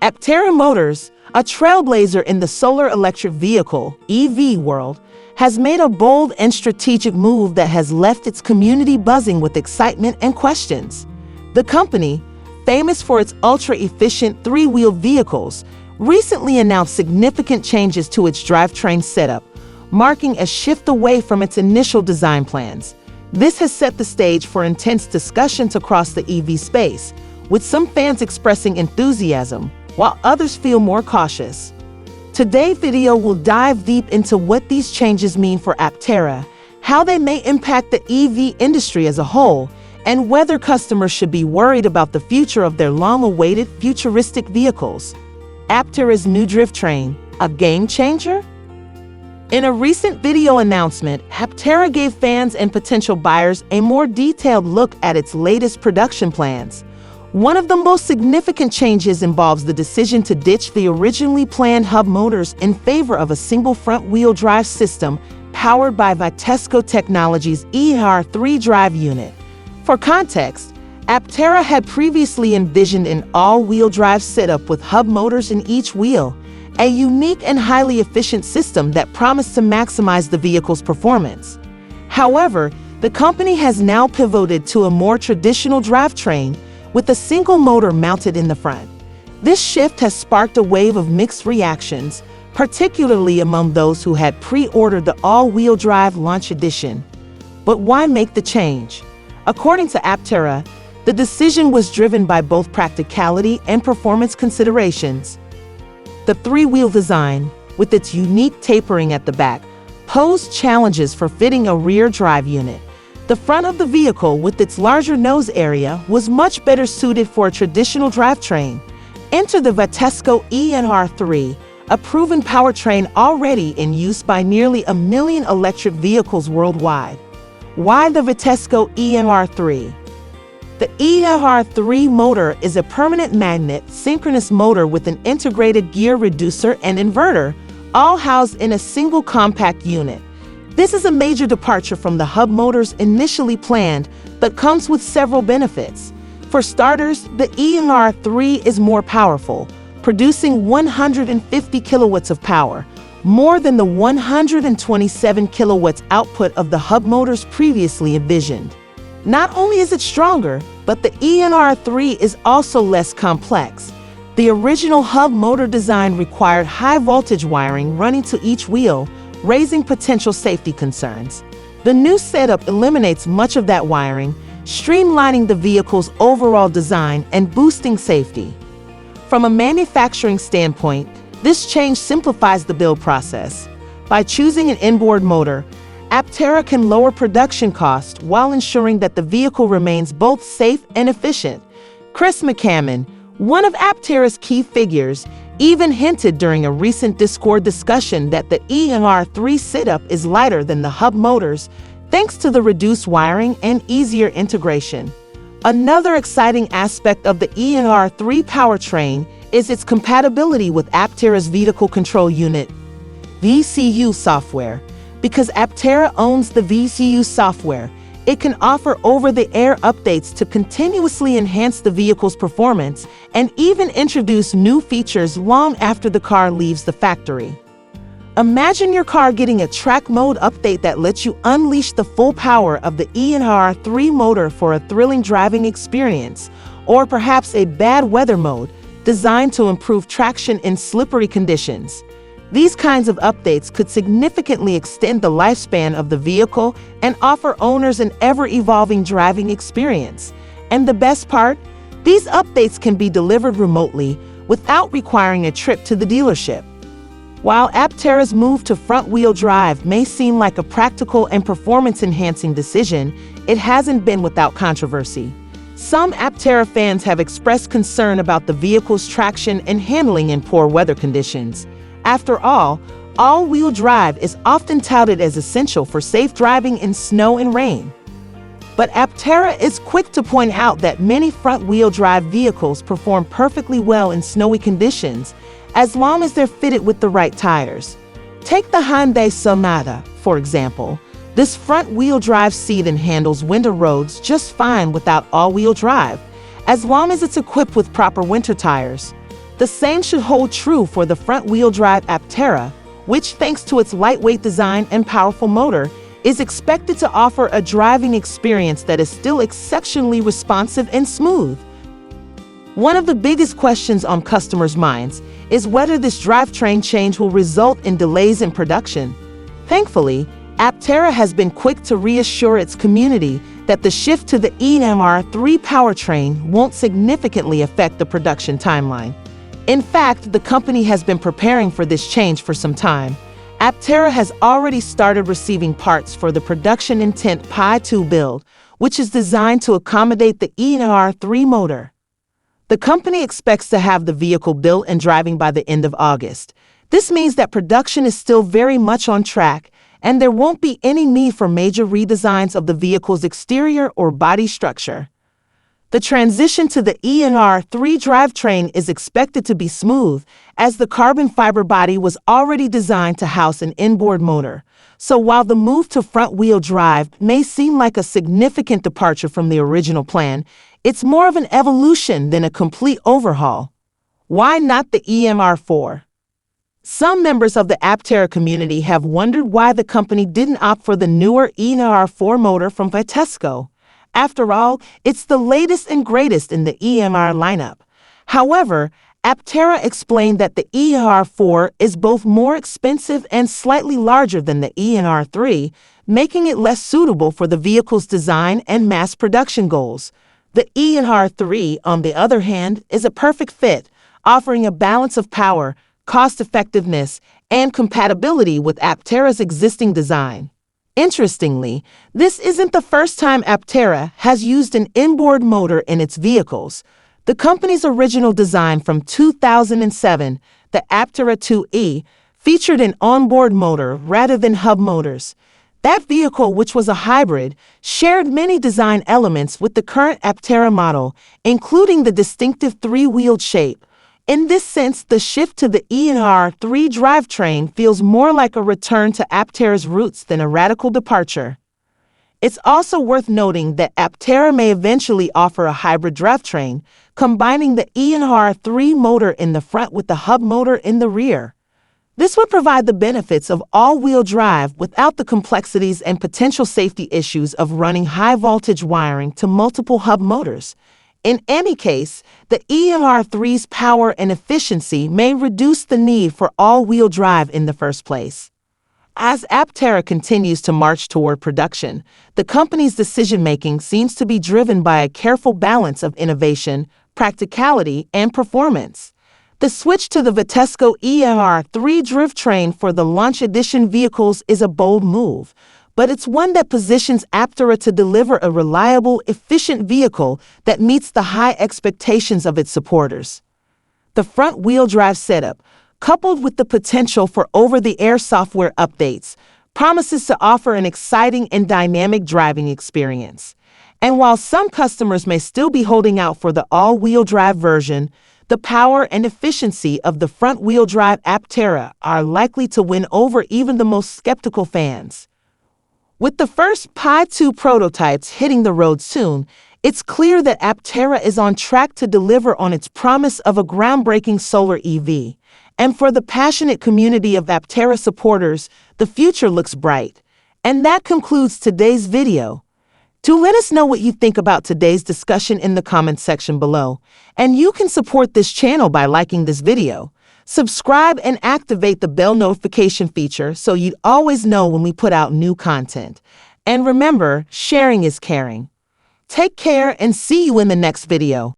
Aptera Motors, a trailblazer in the solar electric vehicle (EV) world, has made a bold and strategic move that has left its community buzzing with excitement and questions. The company, famous for its ultra-efficient three-wheeled vehicles, recently announced significant changes to its drivetrain setup, marking a shift away from its initial design plans. This has set the stage for intense discussions across the EV space, with some fans expressing enthusiasm, while others feel more cautious. Today's video will dive deep into what these changes mean for Aptera, how they may impact the EV industry as a whole, and whether customers should be worried about the future of their long-awaited futuristic vehicles. Aptera's new drivetrain, a game changer? In a recent video announcement, Aptera gave fans and potential buyers a more detailed look at its latest production plans. One of the most significant changes involves the decision to ditch the originally planned hub motors in favor of a single front-wheel drive system powered by Vitesco Technologies' ER3 drive unit. For context, Aptera had previously envisioned an all-wheel drive setup with hub motors in each wheel, a unique and highly efficient system that promised to maximize the vehicle's performance. However, the company has now pivoted to a more traditional drivetrain with a single motor mounted in the front. This shift has sparked a wave of mixed reactions, particularly among those who had pre-ordered the all-wheel drive launch edition. But why make the change? According to Aptera, the decision was driven by both practicality and performance considerations. The three-wheel design, with its unique tapering at the back, posed challenges for fitting a rear drive unit. The front of the vehicle, with its larger nose area, was much better suited for a traditional drivetrain. Enter the Vitesco ENR3, a proven powertrain already in use by nearly 1 million electric vehicles worldwide. Why the Vitesco ENR3? The ENR3 motor is a permanent magnet synchronous motor with an integrated gear reducer and inverter, all housed in a single compact unit. This is a major departure from the hub motors initially planned, but comes with several benefits. For starters, the ENR3 is more powerful, producing 150 kilowatts of power, more than the 127 kilowatts output of the hub motors previously envisioned. Not only is it stronger, but the ENR3 is also less complex. The original hub motor design required high-voltage wiring running to each wheel, raising potential safety concerns. The new setup eliminates much of that wiring, streamlining the vehicle's overall design and boosting safety. From a manufacturing standpoint, this change simplifies the build process. By choosing an inboard motor, Aptera can lower production costs while ensuring that the vehicle remains both safe and efficient. Chris McCammon, one of Aptera's key figures, even hinted during a recent Discord discussion that the ENR3 setup is lighter than the hub motors thanks to the reduced wiring and easier integration. Another exciting aspect of the ENR3 powertrain is its compatibility with Aptera's vehicle control unit, VCU software. Because Aptera owns the VCU software, it can offer over-the-air updates to continuously enhance the vehicle's performance and even introduce new features long after the car leaves the factory. Imagine your car getting a track mode update that lets you unleash the full power of the ENR3 motor for a thrilling driving experience, or perhaps a bad weather mode designed to improve traction in slippery conditions. These kinds of updates could significantly extend the lifespan of the vehicle and offer owners an ever-evolving driving experience. And the best part? These updates can be delivered remotely without requiring a trip to the dealership. While Aptera's move to front-wheel drive may seem like a practical and performance-enhancing decision, it hasn't been without controversy. Some Aptera fans have expressed concern about the vehicle's traction and handling in poor weather conditions. After all-wheel drive is often touted as essential for safe driving in snow and rain. But Aptera is quick to point out that many front-wheel drive vehicles perform perfectly well in snowy conditions, as long as they're fitted with the right tires. Take the Hyundai Sonata, for example. This front-wheel drive sedan handles winter roads just fine without all-wheel drive, as long as it's equipped with proper winter tires. The same should hold true for the front-wheel drive Aptera, which, thanks to its lightweight design and powerful motor, is expected to offer a driving experience that is still exceptionally responsive and smooth. One of the biggest questions on customers' minds is whether this drivetrain change will result in delays in production. Thankfully, Aptera has been quick to reassure its community that the shift to the EMR3 powertrain won't significantly affect the production timeline. In fact, the company has been preparing for this change for some time. Aptera has already started receiving parts for the production intent Pi 2 build, which is designed to accommodate the EMR3 motor. The company expects to have the vehicle built and driving by the end of August. This means that production is still very much on track, and there won't be any need for major redesigns of the vehicle's exterior or body structure. The transition to the EMR3 drivetrain is expected to be smooth, as the carbon fiber body was already designed to house an inboard motor. So while the move to front-wheel drive may seem like a significant departure from the original plan, it's more of an evolution than a complete overhaul. Why not the EMR4? Some members of the Aptera community have wondered why the company didn't opt for the newer EMR4 motor from Vitesco. After all, it's the latest and greatest in the EMR lineup. However, Aptera explained that the EMR4 is both more expensive and slightly larger than the EMR3, making it less suitable for the vehicle's design and mass production goals. The EMR3, on the other hand, is a perfect fit, offering a balance of power, cost-effectiveness, and compatibility with Aptera's existing design. Interestingly, this isn't the first time Aptera has used an inboard motor in its vehicles. The company's original design from 2007, the Aptera 2E, featured an onboard motor rather than hub motors. That vehicle, which was a hybrid, shared many design elements with the current Aptera model, including the distinctive three-wheeled shape. In this sense, the shift to the EMR3 drivetrain feels more like a return to Aptera's roots than a radical departure. It's also worth noting that Aptera may eventually offer a hybrid drivetrain, combining the EMR3 motor in the front with the hub motor in the rear. This would provide the benefits of all-wheel drive without the complexities and potential safety issues of running high-voltage wiring to multiple hub motors. In any case, the EMR3's power and efficiency may reduce the need for all-wheel drive in the first place. As Aptera continues to march toward production, the company's decision-making seems to be driven by a careful balance of innovation, practicality, and performance. The switch to the Vitesco EMR3 drivetrain for the launch edition vehicles is a bold move, but it's one that positions Aptera to deliver a reliable, efficient vehicle that meets the high expectations of its supporters. The front-wheel drive setup, coupled with the potential for over-the-air software updates, promises to offer an exciting and dynamic driving experience. And while some customers may still be holding out for the all-wheel drive version, the power and efficiency of the front-wheel drive Aptera are likely to win over even the most skeptical fans. With the first Pi 2 prototypes hitting the road soon, it's clear that Aptera is on track to deliver on its promise of a groundbreaking solar EV. And for the passionate community of Aptera supporters, the future looks bright. And that concludes today's video. Do let us know what you think about today's discussion in the comments section below. And you can support this channel by liking this video. Subscribe and activate the bell notification feature so you'd always know when we put out new content. And remember, sharing is caring. Take care and see you in the next video.